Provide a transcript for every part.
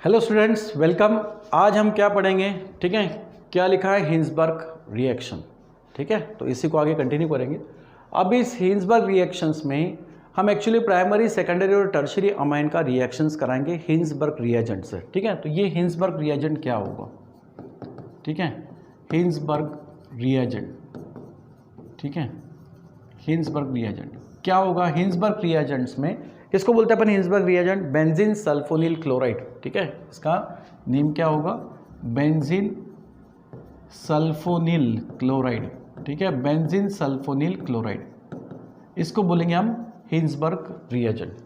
Hello students, welcome. आज हम क्या पढ़ेंगे? ठीक है, क्या लिखा है? Hinsberg reaction. ठीक है, तो इसी को आगे कंटिन्यू करेंगे। अब इस हिंसबर्ग रिएक्शंस में हम एक्चुअली प्राइमरी, सेकेंडरी और टर्शियरी अमाइन का रिएक्शंस कराएंगे हिंसबर्ग रिएजेंट से। ठीक है, तो ये हिंसबर्ग रिएजेंट क्या होगा? ठीक है, हिंसबर्ग रिएजेंट। ठीक है, हिंसबर्ग रिएजेंट क्या होगा? हिंसबर्ग रिएजेंट्स में इसको बोलते हैं अपन Hinsberg reagent benzene sulphonyl chloride. ठीक है, इसका नेम क्या होगा? Benzene sulphonyl chloride. ठीक है, बेंजीन सल्फोनिल क्लोराइड, इसको बोलेंगे हम हिंसबर्ग रिएजेंट।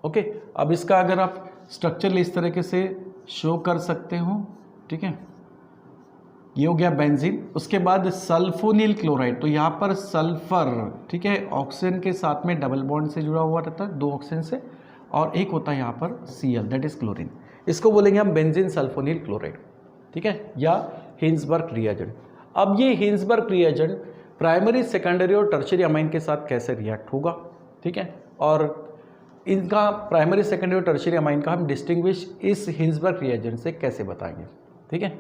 ओके, अब इसका अगर आप स्ट्रक्चर इस तरीके से शो कर सकते हो। ठीक है, ये हो गया बेंजीन। उसके बाद सल्फोनिल क्लोराइड, तो यहाँ पर सल्फर, ठीक है, ऑक्सीजन के साथ में डबल बॉन्ड से जुड़ा हुआ रहता है, दो ऑक्सीजन से, और एक होता है यहाँ पर Cl, दैट इज क्लोरीन। इसको बोलेंगे हम बेंजीन सल्फोनिल क्लोराइड। ठीक है, या हिंसबर्ग रिएजेंट। अब ये हिंसबर्ग रिएजेंट प्राइमरी, सेकेंडरी और टर्शियरी अमाइन के साथ कैसे रिएक्ट होगा? ठीक है, और इनका प्राइमरी, सेकेंडरी और टर्शियरी अमाइन का हम डिस्टिंग्विश इस हिंसबर्ग रिएजेंट से कैसे बताएंगे? ठीक है,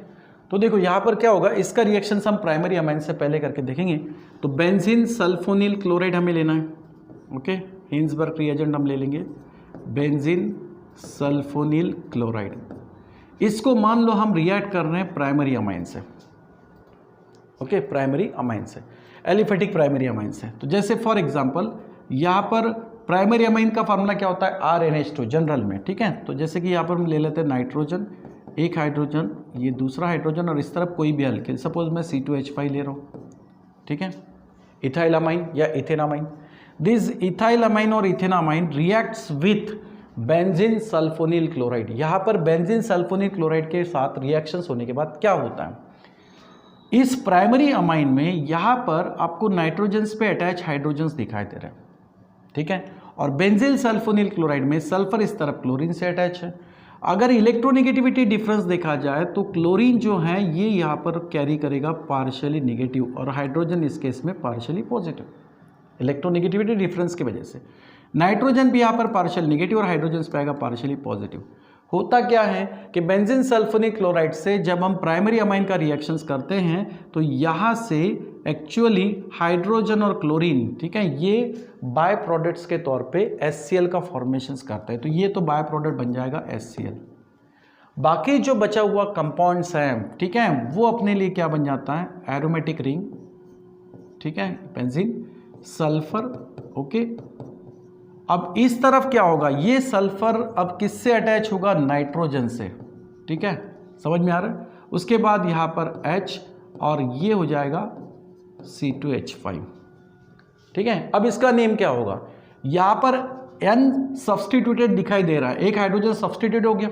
तो देखो यहाँ पर क्या होगा, इसका रिएक्शन हम प्राइमरी अमाइन से पहले करके देखेंगे। तो बेंजीन सल्फोनिल क्लोराइड हमें लेना है। ओके, हिंसबर्ग रिएजेंट हम ले लेंगे बेंजीन सल्फोनिल क्लोराइड। इसको मान लो हम रिएक्ट कर रहे हैं प्राइमरी अमाइन से। ओके, प्राइमरी अमाइन से, एलिफेटिक प्राइमरी अमाइन से। तो जैसे फॉर एग्जांपल यहाँ पर प्राइमरी अमाइन का फार्मूला क्या होता है? RNH2 जनरल में। ठीक है, तो जैसे कि यहाँ पर हम ले लेते हैं नाइट्रोजन, एक हाइड्रोजन, ये दूसरा हाइड्रोजन, और इस तरफ कोई भी अल्किल, सपोज मैं C2H5 ले रहा हूँ। ठीक है, इथाइल अमाइन या इथेनामाइन। दिस इथाइल अमाइन और ethanamine reacts with benzene sulphonyl chloride. यहाँ पर बेंजीन सल्फोनिल क्लोराइड के साथ रिएक्शंस होने के बाद क्या होता है? इस प्राइमरी अमाइन में यहाँ पर आपको नाइट्रोजन्स पे अटैच हाइड्रोजन्स दिखाई दे रहे हैं। ठीक है, और बेंजीन सल्फोनिल क्लोराइड में सल्फर इस तरफ क्लोरीन से अटैच है। अगर इलेक्ट्रोनेगेटिविटी डिफरेंस देखा जाए तो क्लोरीन जो है ये यहाँ पर कैरी करेगा पार्शियली नेगेटिव, और हाइड्रोजन इस केस में पार्शियली पॉजिटिव, इलेक्ट्रोनेगेटिविटी डिफरेंस की वजह से। नाइट्रोजन भी यहाँ पर पार्शियल नेगेटिव और हाइड्रोजन पे आएगा पार्शियली पॉजिटिव। होता क्या है कि बेंजीन सल्फोनिक क्लोराइड से जब हम प्राइमरी अमाइन का रिएक्शंस करते हैं तो यहाँ से एक्चुअली हाइड्रोजन और क्लोरीन, ठीक है, ये बाय प्रोडक्ट्स के तौर पे HCl का फॉर्मेशंस करता है। तो ये तो बाय प्रोडक्ट बन जाएगा HCl। बाकी जो बचा हुआ कंपाउंड्स हैं, ठीक है, वो अपने लिए क्या बन जाता है? Aromatic ring. ठीक है, बेंजीन सल्फर। ओके, अब इस तरफ क्या होगा? ये सल्फर अब किससे अटैच होगा? नाइट्रोजन से। ठीक है, समझ में आ रहा है? उसके बाद यहाँ पर H, और ये हो जाएगा C2H5। ठीक है, अब इसका नेम क्या होगा? यहाँ पर N सब्सटीट्यूटेड दिखाई दे रहा है, एक हाइड्रोजन सब्सटीट्यूट हो गया।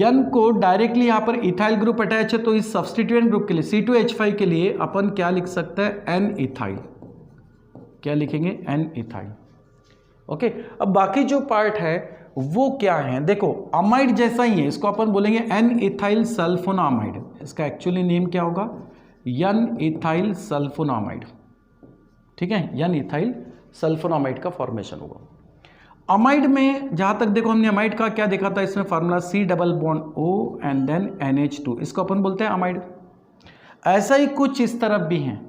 N को डायरेक्टली यहाँ पर इथाइल ग्रुप अटैच है, तो इस सब्सटीट्यूएंट ग्रुप के लिए C2H5 के लिए अपन क्या लिख सकते हैं? N ethyl. क्या लिखेंगे? N ethyl. ओके, अब बाकी जो पार्ट है वो क्या है? देखो, अमाइड जैसा ही है, इसको अपन बोलेंगे N इथाइल सल्फोनामाइड। इसका एक्चुअली नेम क्या होगा? N ethyl sulfonamide. ठीक है, N इथाइल सल्फोनामाइड का फॉर्मेशन होगा। अमाइड में जहां तक देखो हमने अमाइड का क्या देखा था, इसमें formula C double bond O and then NH2, इसको अपन बोलते हैं अमाइड। ऐसा ही कुछ इस तरफ भी है,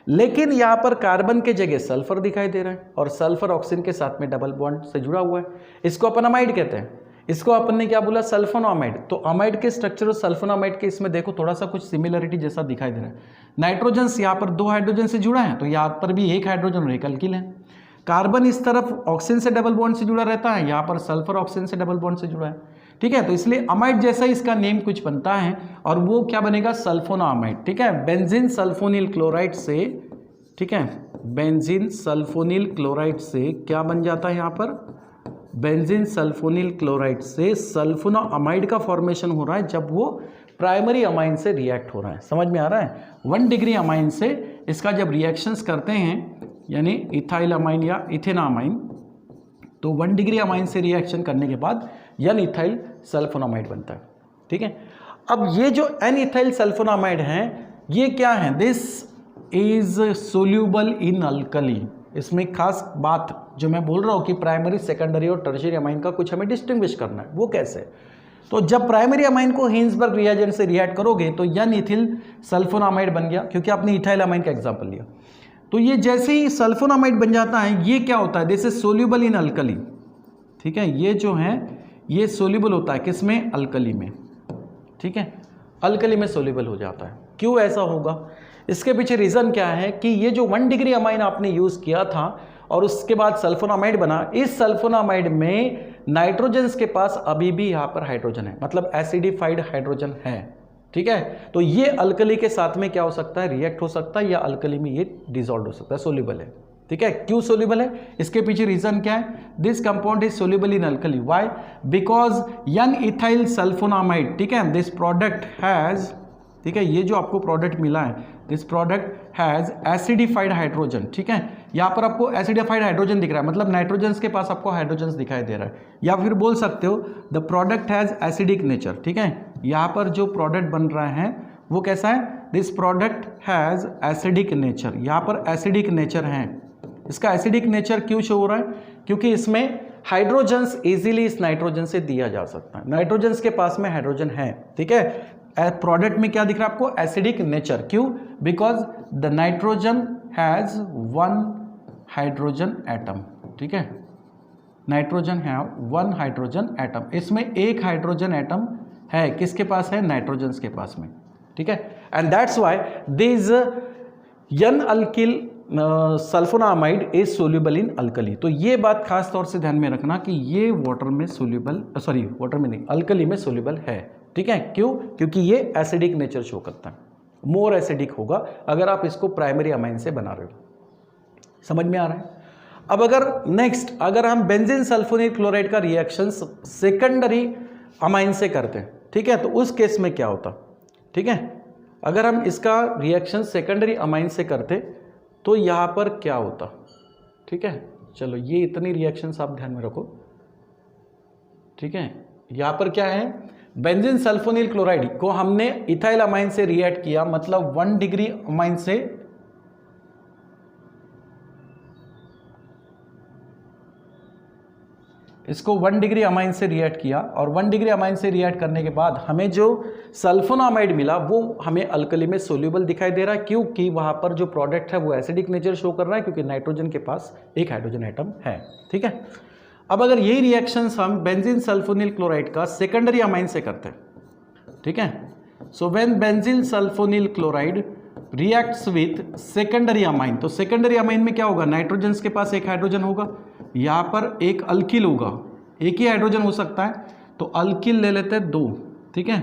लेकिन यहाँ पर कार्बन के जगह सल्फर दिखाई दे रहा है, और सल्फर ऑक्सीजन के साथ में डबल बॉन्ड से जुड़ा हुआ है। इसको अपन अमाइड कहते हैं। इसको अपन ने क्या बोला? सल्फोनामाइड। तो अमाइड के स्ट्रक्चर और सल्फोनामाइड के इसमें देखो थोड़ा सा कुछ सिमिलरिटी जैसा दिखाई दे रहा है। नाइट्रोजन यहाँ पर दो हाइड्रोजन से जुड़ा है, तो यहाँ पर भी एक हाइड्रोजन और एक अल्किल है। कार्बन इस तरफ ऑक्सीजन से डबल बॉन्ड से जुड़ा रहता है, यहाँ पर सल्फर ऑक्सीजन से डबल बॉन्ड से जुड़ा है। ठीक है, तो इसलिए अमाइड जैसा इसका नेम कुछ बनता है, और वो क्या बनेगा? सल्फोनामाइड। ठीक है, बेंजीन सल्फोनिल क्लोराइड से, ठीक है, बेंजीन सल्फोनिल क्लोराइड से क्या बन जाता है? यहाँ पर बेंजीन सल्फोनिल क्लोराइड से सल्फोनामाइड का फॉर्मेशन हो रहा है जब वो प्राइमरी अमाइन से रिएक्ट हो रहा है। समझ में आ रहा है? 1 डिग्री अमाइन से इसका जब रिएक्शंस करते हैं, यानी इथाइल अमाइन या इथेनामाइन, तो 1 डिग्री अमाइन से रिएक्शन करने के बाद N इथाइल सल्फोनामाइड बनता है। ठीक है, अब ये जो N इथाइल सल्फोनामाइड हैं, ये क्या है? This is soluble in alkali. इसमें खास बात जो मैं बोल रहा हूँ कि प्राइमरी, सेकेंडरी और टर्शियरी अमाइन का कुछ हमें डिस्टिंग्विश करना है, वो कैसे? तो जब प्राइमरी अमाइन को हिंसबर्ग रिएजेंट से रिएक्ट करोगे तो n इथिल सल्फोनामाइड बन गया, क्योंकि आपने इथाइल अमाइन का एग्जांपल लिया। तो ये जैसे ही सल्फोनामाइड बन जाता है, ये क्या होता है, this is soluble in alkali. ठीक है, ये जो है ये सोल्यूबल होता है किसमें, अल्कली में। ठीक है, अल्कली में सोल्यूबल हो जाता है। क्यों ऐसा होगा, इसके पीछे रीजन क्या है कि ये जो 1 डिग्री अमाइन आपने यूज किया था और उसके बाद सल्फोनामाइड बना, इस सल्फोनामाइड में नाइट्रोजन्स के पास अभी भी यहां पर हाइड्रोजन है, मतलब एसिडिफाइड हाइड्रोजन है। ठीक है, तो ये अल्कली के साथ में क्या हो सकता है, रिएक्ट हो सकता है, या अल्कली में ये डिसॉल्व हो सकता है, सोल्यूबल है। ठीक है, क्यों सोल्यूबल है, इसके पीछे रीजन क्या है, this compound is soluble in alkali, why, because n ethyl sulfonamide, ठीक है, दिस प्रोडक्ट हैज, ठीक है, ये जो आपको प्रोडक्ट मिला है, this product has acidified hydrogen. ठीक है, यहाँ पर आपको एसिडिफाइड हाइड्रोजन दिख रहा है, मतलब नाइट्रोजन्स के पास आपको हाइड्रोजन्स दिखाई दे रहा है, या फिर बोल सकते हो the product has acidic nature. ठीक है, यहाँ पर जो प्रोडक्ट बन रहा है वो कैसा है, this product has acidic nature, यहाँ पर एसिडिक नेचर है। इसका एसिडिक नेचर क्यों शो हो रहा है, क्योंकि इसमें हाइड्रोजन्स इजीली इस नाइट्रोजन से दिया जा सकता है, नाइट्रोजन्स के पास में हाइड्रोजन है। ठीक है, प्रोडक्ट में क्या दिख रहा है आपको, एसिडिक नेचर, क्यों, because the nitrogen has 1 hydrogen atom. ठीक है, नाइट्रोजन है 1 हाइड्रोजन एटम, इसमें 1 हाइड्रोजन एटम है, किसके पास है, नाइट्रोजन्स के पास में। ठीक है, and that's why this n alkyl sulfonamide is soluble in alkali. तो ये बात खास तौर से ध्यान में रखना कि ये वाटर में सोल्यूबल, सॉरी वाटर में नहीं, अल्कली में सोल्यूबल है। ठीक है, क्यों, क्योंकि ये एसिडिक नेचर शो करता है, मोर एसिडिक होगा अगर आप इसको प्राइमरी अमाइन से बना रहे हो। समझ में आ रहा है। अब अगर नेक्स्ट, अगर हम बेंजीन सल्फोनिल क्लोराइड का रिएक्शन सेकेंडरी अमाइन से करते हैं, ठीक है, तो उस केस में क्या होता, ठीक है, अगर हम इसका रिएक्शन सेकेंडरी अमाइन से करते तो यहाँ पर क्या होता। ठीक है, चलो ये इतनी रिएक्शंस आप ध्यान में रखो। ठीक है, यहाँ पर क्या है, बेंजीन सल्फोनिल क्लोराइड को हमने इथाइल अमाइन से रिएक्ट किया, मतलब 1 डिग्री अमाइन से इसको 1 डिग्री अमाइन से रिएक्ट किया, और 1 डिग्री अमाइन से रिएक्ट करने के बाद हमें जो सल्फोनामाइड मिला वो हमें अल्कली में सोल्यूबल दिखाई दे रहा है, क्योंकि वहां पर जो प्रोडक्ट है वो एसिडिक नेचर शो कर रहा है, क्योंकि नाइट्रोजन के पास 1 हाइड्रोजन एटम है। ठीक है, अब अगर यही रिएक्शंस हम बेंजीन सल्फोनिल क्लोराइड का सेकेंडरी अमाइन से करते हैं, ठीक है, so when benzene sulphonyl chloride reacts with secondary amine, तो सेकेंडरी अमाइन में क्या होगा, नाइट्रोजन के पास 1 हाइड्रोजन होगा, यहाँ पर एक अल्किल होगा, एक ही हाइड्रोजन हो सकता है, तो अल्किल ले लेते हैं 2। ठीक है,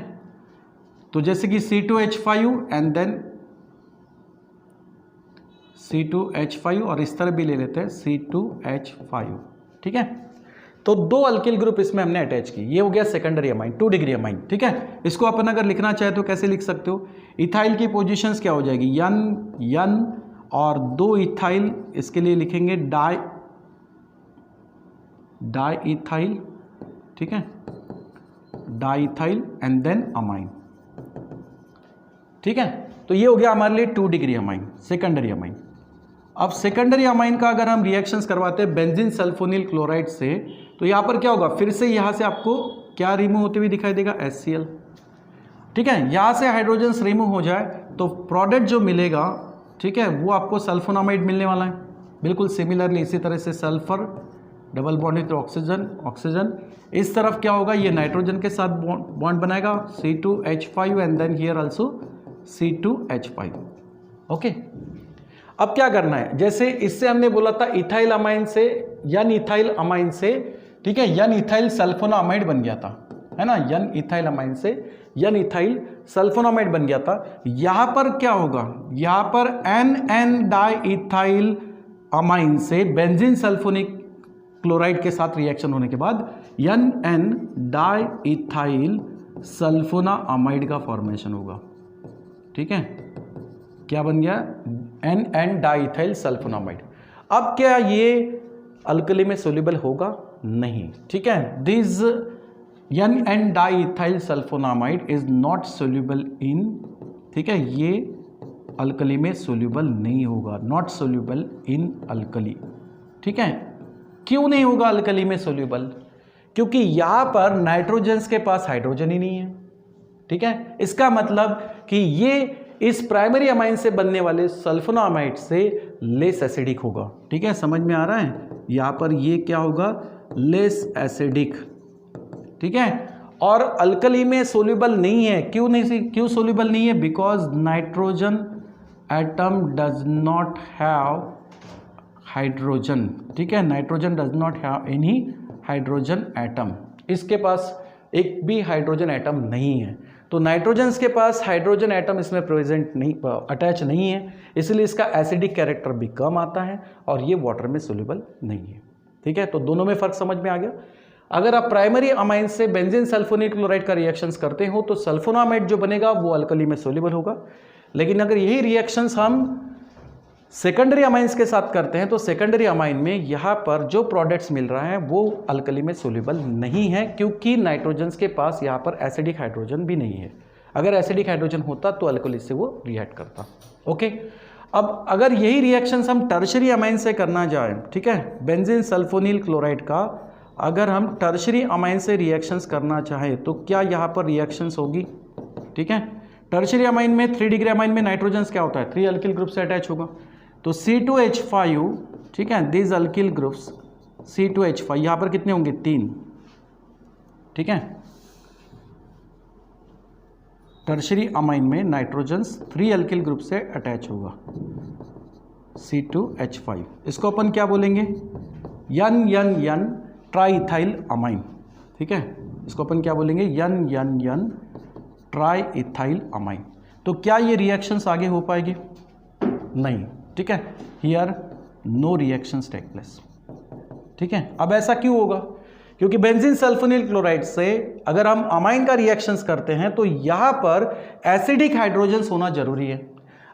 तो जैसे कि C2H5 एंड देन C2H5, और इस तरह भी ले लेते हैं C2H5। ठीक है, तो 2 अल्किल ग्रुप इसमें हमने अटैच की, ये हो गया सेकेंडरी अमाइन, 2 डिग्री अमाइन। ठीक है, इसको अपन अगर लिखना चाहे तो कैसे लिख सकते हो, इथाइल की पोजीशंस क्या हो जाएगी, n और 2 इथाइल, इसके लिए लिखेंगे डाई इथाइल। ठीक है, diethyl and then amine. ठीक है, तो ये हो गया हमारे लिए 2 डिग्री अमाइन, सेकेंडरी अमाइन। अब सेकेंडरी अमाइन का अगर हम रिएक्शंस करवाते हैं बेंजीन सल्फोनिल क्लोराइड से, तो यहाँ पर क्या होगा, फिर से यहाँ से आपको क्या रिमूव होते हुए दिखाई देगा, HCl। ठीक है, यहाँ से हाइड्रोजन्स रिमूव हो जाए तो प्रोडक्ट जो मिलेगा, ठीक है, वो आपको सल्फोनामाइड मिलने वाला है। बिल्कुल सिमिलरली इसी तरह से sulphur double bond with oxygen, इस तरफ क्या होगा, ये नाइट्रोजन के साथ बॉन्ड बनाएगा, C2H5 and then here also C2H5। Okay, अब क्या करना है, जैसे इससे हमने बोला था इथाइल अमाइन से n इथाइल अमाइन से, ठीक है, n इथाइल सल्फोनामाइड बन गया था, है ना, n इथाइल अमाइन से n इथाइल सल्फोनामाइड बन गया था। यहां पर क्या होगा, यहां पर n डाई इथाइल अमाइन से बेंजीन सल्फोनिक क्लोराइड के साथ रिएक्शन होने के बाद n डाई इथाइल सल्फोनामाइड का फॉर्मेशन होगा। ठीक है, क्या बन गया, n डाई इथाइल सल्फोनामाइड। अब क्या ये अल्कली में सोल्यूबल होगा, नहीं। ठीक है, this n diethyl sulfonamide is not soluble in, ठीक है, ये अल्कली में सोल्यूबल नहीं होगा, नॉट सोल्यूबल इन अल्कली। ठीक है, क्यों नहीं होगा अल्कली में सोल्यूबल, क्योंकि यहां पर नाइट्रोजन्स के पास हाइड्रोजन ही नहीं है। ठीक है, इसका मतलब कि ये इस प्राइमरी अमाइन से बनने वाले सल्फोनामाइड से लेस एसिडिक होगा। ठीक है, समझ में आ रहा है? यहां पर ये क्या होगा, लेस एसिडिक। ठीक है, और अल्कली में सोल्यूबल नहीं है। क्यों सोल्यूबल नहीं है? Because nitrogen atom does not have hydrogen. ठीक है, nitrogen does not have any hydrogen atom, इसके पास एक भी हाइड्रोजन एटम नहीं है। तो नाइट्रोजन के पास हाइड्रोजन एटम इसमें प्रेजेंट नहीं, अटैच नहीं है, इसलिए इसका एसिडिक कैरेक्टर भी कम आता है और ये वाटर में सोल्यूबल नहीं है। ठीक है, तो दोनों में फर्क समझ में आ गया। अगर आप प्राइमरी अमाइन से बेंजीन सल्फोनिल क्लोराइड का रिएक्शंस करते हो तो सल्फोनामाइड जो बनेगा वो अल्कली में सोल्यूबल होगा। लेकिन अगर यही रिएक्शंस हम सेकेंडरी अमाइंस के साथ करते हैं तो सेकेंडरी अमाइन में यहाँ पर जो प्रोडक्ट्स मिल रहा है वो अल्कली में सोल्यूबल नहीं है, क्योंकि नाइट्रोजन के पास यहाँ पर एसिडिक हाइड्रोजन भी नहीं है। अगर एसिडिक हाइड्रोजन होता तो अल्कली से वो रिएक्ट करता। ओके, अब अगर यही रिएक्शंस हम टर्शरी अमाइन से करना जाए, ठीक है, बेंजीन सल्फोनिल क्लोराइड का अगर हम टर्शरी अमाइन से रिएक्शंस करना चाहें तो क्या यहाँ पर रिएक्शंस होगी? ठीक है, टर्शरी अमाइन में 3 डिग्री अमाइन में नाइट्रोजन क्या होता है, 3 अल्किल ग्रुप से अटैच होगा। तो C2H5, ठीक है, दिस अल्किल ग्रुप्स C2H5 यहाँ पर कितने होंगे, 3। ठीक है, टर्शरी अमाइन में नाइट्रोजन 3 अल्किल ग्रुप से अटैच होगा, C2H5। इसको अपन क्या बोलेंगे, N ट्राइइथाइल अमाइन। ठीक है, इसको अपन क्या बोलेंगे, N ट्राइइथाइल अमाइन। तो क्या ये रिएक्शंस आगे हो पाएगी? नहीं। ठीक है, here no reactions take place. ठीक है, अब ऐसा क्यों होगा? क्योंकि बेंजीन सल्फोनिल क्लोराइड से अगर हम अमाइन का रिएक्शंस करते हैं तो यहां पर एसिडिक हाइड्रोजन्स होना जरूरी है।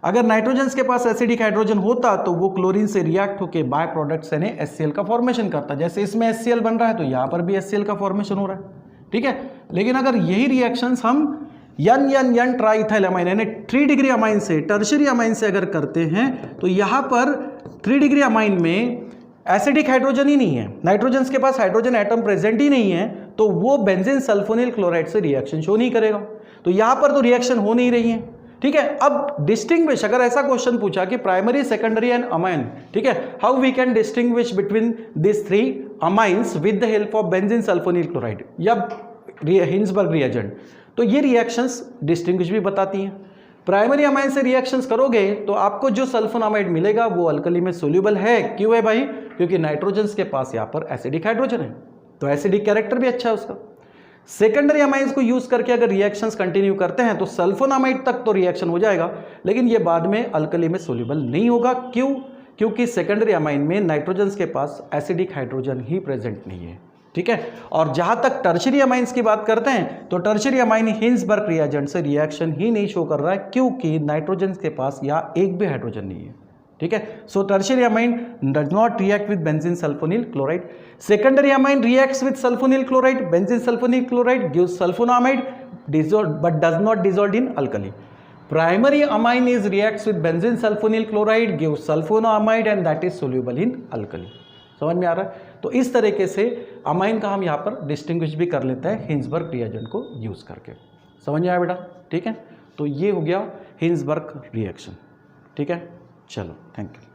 अगर नाइट्रोजन के पास एसिडिक हाइड्रोजन होता तो वो क्लोरीन से रिएक्ट होकर बाय प्रोडक्ट्स यानी HCl का फॉर्मेशन करता। जैसे इसमें HCl बन रहा है तो यहां पर भी HCl का फॉर्मेशन हो रहा है। ठीक है, लेकिन अगर यही रिएक्शंस हम N ट्राइइथाइल अमाइन यानी 3 डिग्री अमाइन से टर्शरी अमाइन से अगर करते हैं तो यहां पर 3 डिग्री अमाइन में एसिडिक हाइड्रोजन ही नहीं है, नाइट्रोजन के पास हाइड्रोजन एटम प्रेजेंट ही नहीं है, तो वो बेंजीन सल्फोनिल क्लोराइड से रिएक्शन शो नहीं करेगा। तो यहां पर तो रिएक्शन हो नहीं रही है। ठीक है, अब डिस्टिंग्विश, अगर ऐसा क्वेश्चन पूछा कि प्राइमरी सेकेंडरी एंड अमाइन, ठीक है, how we can distinguish between this 3 amines with the help of benzene sulphonyl chloride या हिंसबर्ग रिएजेंट, तो ये रिएक्शंस डिस्टिंग्विश भी बताती हैं। प्राइमरी अमाइन से रिएक्शंस करोगे तो आपको जो सल्फोनामाइड मिलेगा वो अल्कली में सोल्यूबल है। क्यों है भाई? क्योंकि नाइट्रोजन के पास यहाँ पर एसिडिक हाइड्रोजन है, तो एसिडिक कैरेक्टर भी अच्छा है उसका। सेकेंडरी अमाइंस को यूज करके अगर रिएक्शंस कंटिन्यू करते हैं तो सल्फोनामाइड तक तो रिएक्शन हो जाएगा, लेकिन ये बाद में अल्कली में सोल्यूबल नहीं होगा। क्यों? क्योंकि सेकेंडरी अमाइन में नाइट्रोजन के पास एसिडिक हाइड्रोजन ही प्रेजेंट नहीं है। ठीक है, और जहां तक टर्शरी अमाइंस की बात करते हैं तो टर्शरी अमाइन हिंसबर्ग रिएजेंट से रिएक्शन ही नहीं शो कर रहा है, क्योंकि नाइट्रोजन के पास यहाँ एक भी हाइड्रोजन नहीं है। ठीक है, so tertiary amine does not react with benzene sulphonyl chloride. Secondary amine reacts with sulphonyl chloride, benzene sulphonyl chloride gives sulphonamide dissolved but does not dissolve in alkali. Primary amine is reacts with benzene sulfonyl chloride, gives sulfonamide and that is soluble in alkali. समझ में आ रहा है? तो इस तरीके से amine का हम यहाँ पर डिस्टिंग्विश भी कर लेते हैं हिंसबर्ग रिएजेंट को यूज करके। समझ में आया बेटा? ठीक है, तो ये हो गया हिंसबर्ग रिएक्शन। ठीक है, चलो, थैंक यू।